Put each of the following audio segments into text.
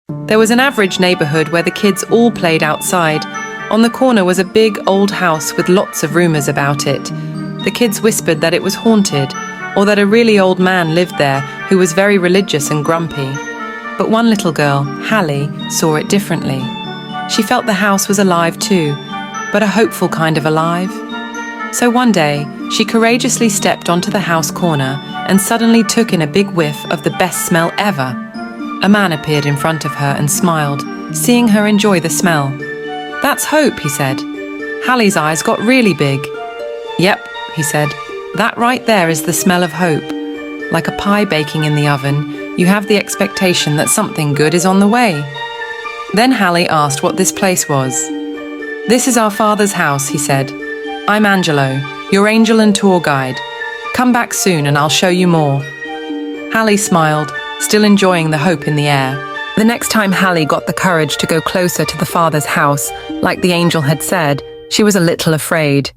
There was an average neighborhood where the kids all played outside. On the corner was a big old house with lots of rumors about it. The kids whispered that it was haunted, or that a really old man lived there who was very religious and grumpy. But one little girl, Halle, saw it differently. She felt the house was alive too, but a hopeful kind of alive. So one day, she courageously stepped onto the house corner and suddenly took in a big whiff of the best smell ever. A man appeared in front of her and smiled, seeing her enjoy the smell. "That's hope," he said. Halle's eyes got really big. "Yep," he said, "that right there is the smell of hope. Like a pie baking in the oven, you have the expectation that something good is on the way." Then Halle asked what this place was. "This is our father's house," he said. "I'm Angelo, your angel and tour guide. Come back soon and I'll show you more." Halle smiled, still enjoying the hope in the air. The next time Halle got the courage to go closer to the father's house, like the angel had said, she was a little afraid.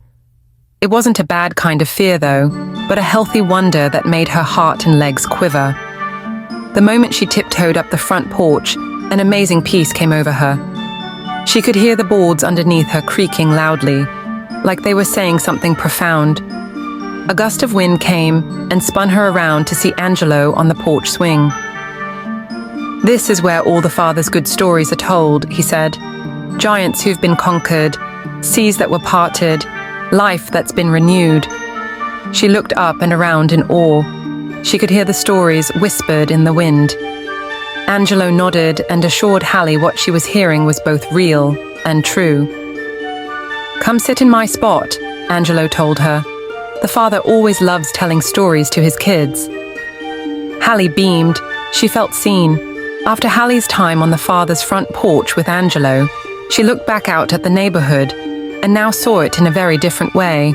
It wasn't a bad kind of fear, though, but a healthy wonder that made her heart and legs quiver. The moment she tiptoed up the front porch, an amazing peace came over her. She could hear the boards underneath her creaking loudly, like they were saying something profound. A gust of wind came and spun her around to see Angelo on the porch swing. "This is where all the father's good stories are told," he said. "Giants who've been conquered, seas that were parted, life that's been renewed." She looked up and around in awe. She could hear the stories whispered in the wind. Angelo nodded and assured Halle what she was hearing was both real and true. "Come sit in my spot," Angelo told her. "The father always loves telling stories to his kids." Halle beamed. She felt seen. After Halle's time on the father's front porch with Angelo, she looked back out at the neighborhood and now saw it in a very different way.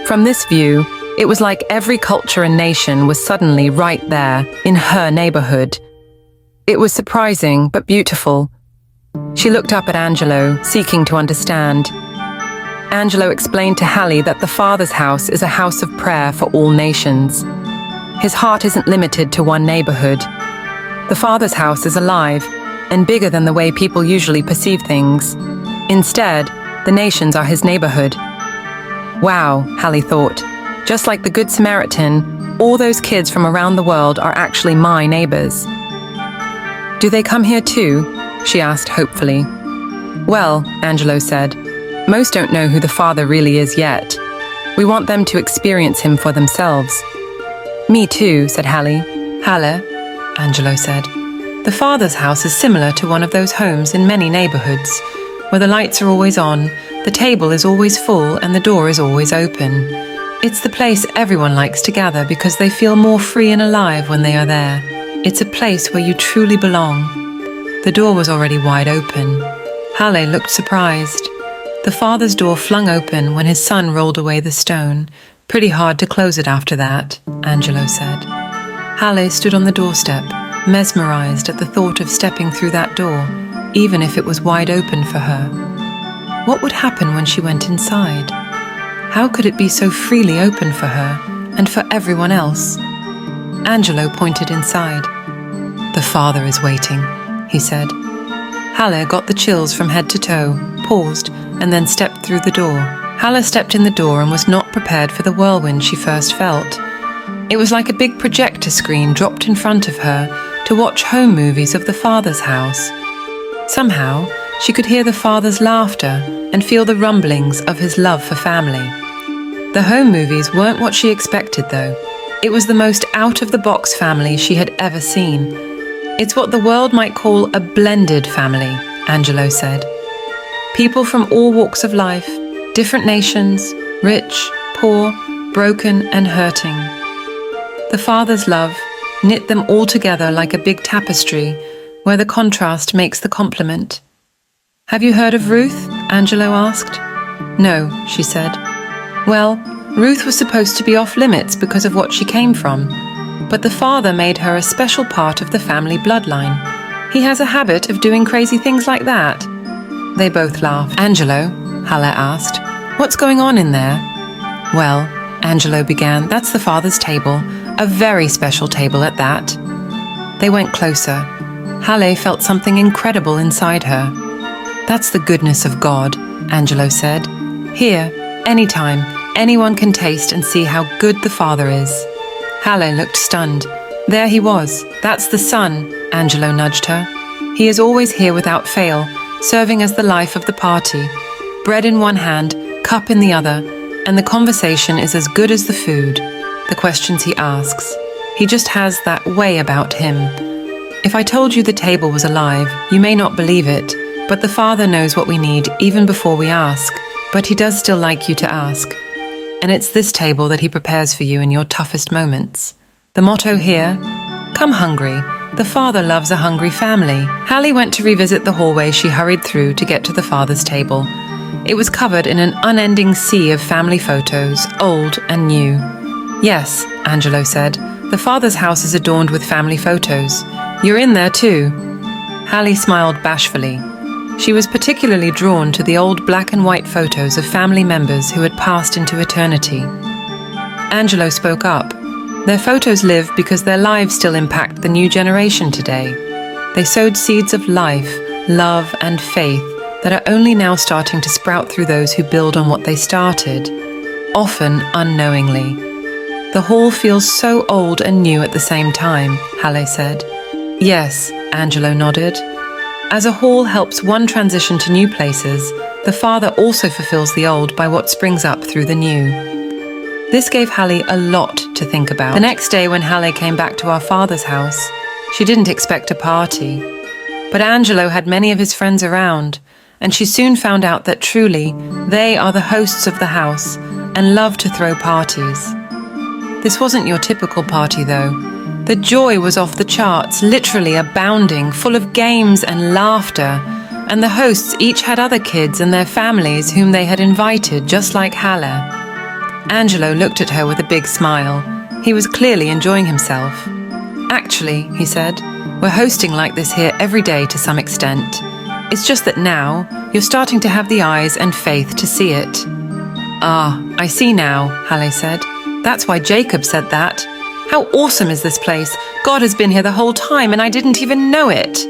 From this view, it was like every culture and nation was suddenly right there in her neighborhood. It was surprising but beautiful. She looked up at Angelo, seeking to understand. Angelo explained to Halle that the Father's house is a house of prayer for all nations. His heart isn't limited to one neighborhood. The Father's house is alive and bigger than the way people usually perceive things. Instead, the nations are his neighborhood. Wow, Halle thought. Just like the Good Samaritan, all those kids from around the world are actually my neighbors. "Do they come here too?" she asked hopefully. "Well," Angelo said, "most don't know who the Father really is yet. We want them to experience him for themselves." "Me too," said Halle. "Halle," Angelo said, "the Father's house is similar to one of those homes in many neighborhoods, where the lights are always on, the table is always full, and the door is always open. It's the place everyone likes to gather because they feel more free and alive when they are there. It's a place where you truly belong." The door was already wide open. Halle looked surprised. The father's door flung open when his son rolled away the stone. "Pretty hard to close it after that," Angelo said. Halle stood on the doorstep, mesmerized at the thought of stepping through that door, even if it was wide open for her. What would happen when she went inside? How could it be so freely open for her and for everyone else? Angelo pointed inside. "The Father is waiting," he said. Halle got the chills from head to toe, paused, and then stepped through the door. Halle stepped in the door and was not prepared for the whirlwind she first felt. It was like a big projector screen dropped in front of her to watch home movies of the Father's house. Somehow, she could hear the Father's laughter and feel the rumblings of his love for family. The home movies weren't what she expected, though. It was the most out-of-the-box family she had ever seen. "It's what the world might call a blended family," Angelo said. "People from all walks of life, different nations, rich, poor, broken and hurting. The Father's love knit them all together like a big tapestry, where the contrast makes the complement." "Have you heard of Ruth?" Angelo asked. "No," she said. "Well, Ruth was supposed to be off limits because of what she came from, but the Father made her a special part of the family bloodline. He has a habit of doing crazy things like that." They both laughed. "Angelo," Halle asked, "what's going on in there?" "Well," Angelo began, "that's the Father's table, a very special table at that." They went closer. Halle felt something incredible inside her. "That's the goodness of God," Angelo said. "Here, anytime, anyone can taste and see how good the Father is." Halle looked stunned. There he was. "That's the Son," Angelo nudged her. "He is always here without fail, serving as the life of the party. Bread in one hand, cup in the other, and the conversation is as good as the food, the questions he asks. He just has that way about him. If I told you the table was alive, you may not believe it, but the Father knows what we need even before we ask, but he does still like you to ask. And it's this table that he prepares for you in your toughest moments. The motto here, come hungry. The Father loves a hungry family." Halle went to revisit the hallway she hurried through to get to the Father's table. It was covered in an unending sea of family photos, old and new. "Yes," Angelo said, "the Father's house is adorned with family photos. You're in there too." Halle smiled bashfully. She was particularly drawn to the old black and white photos of family members who had passed into eternity. Angelo spoke up. "Their photos live because their lives still impact the new generation today. They sowed seeds of life, love, and faith that are only now starting to sprout through those who build on what they started, often unknowingly." "The hall feels so old and new at the same time," Halle said. "Yes," Angelo nodded. "As a hall helps one transition to new places, the Father also fulfills the old by what springs up through the new." This gave Halle a lot to think about. The next day when Halle came back to our Father's house, she didn't expect a party. But Angelo had many of his friends around, and she soon found out that truly they are the hosts of the house and love to throw parties. This wasn't your typical party though. The joy was off the charts, literally abounding, full of games and laughter, and the hosts each had other kids and their families whom they had invited, just like Halle. Angelo looked at her with a big smile. He was clearly enjoying himself. "Actually," he said, "we're hosting like this here every day to some extent. It's just that now you're starting to have the eyes and faith to see it." "Ah, I see now," Halle said. "That's why Jacob said that. How awesome is this place? God has been here the whole time and I didn't even know it."